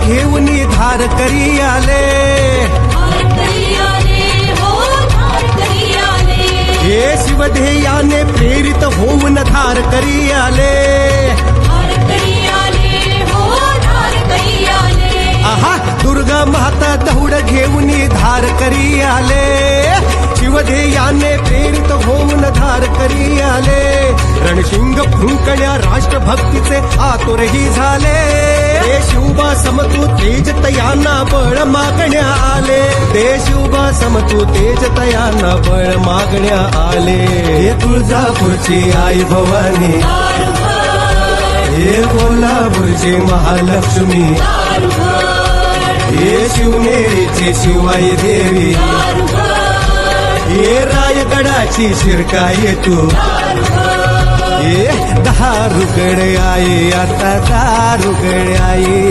घेऊन धार करी आले, हे शिवध्येयाने प्रेरित होऊन धार करी आले, आहा दुर्गा माता दौड घेऊन धार करी आले, शिवध्येयाने प्रेरित होऊन धार करी आले, रणशिंग फुंकण्या राष्ट्रभक्तीचे आतुरही झाले, देश उभा समतू तेज तयांना बळ मागण्या आले, देश उभा समतू तेज तयांना बळ मागण्या आले, हे तुळजापूरची आई भवानी, हे कोल्हापूरची महालक्ष्मी, हे शिवनेरीची शिवाई देवी, हे रायगडाची शिरकाई तू, हे दारुगड आई, आता दारुगड आई.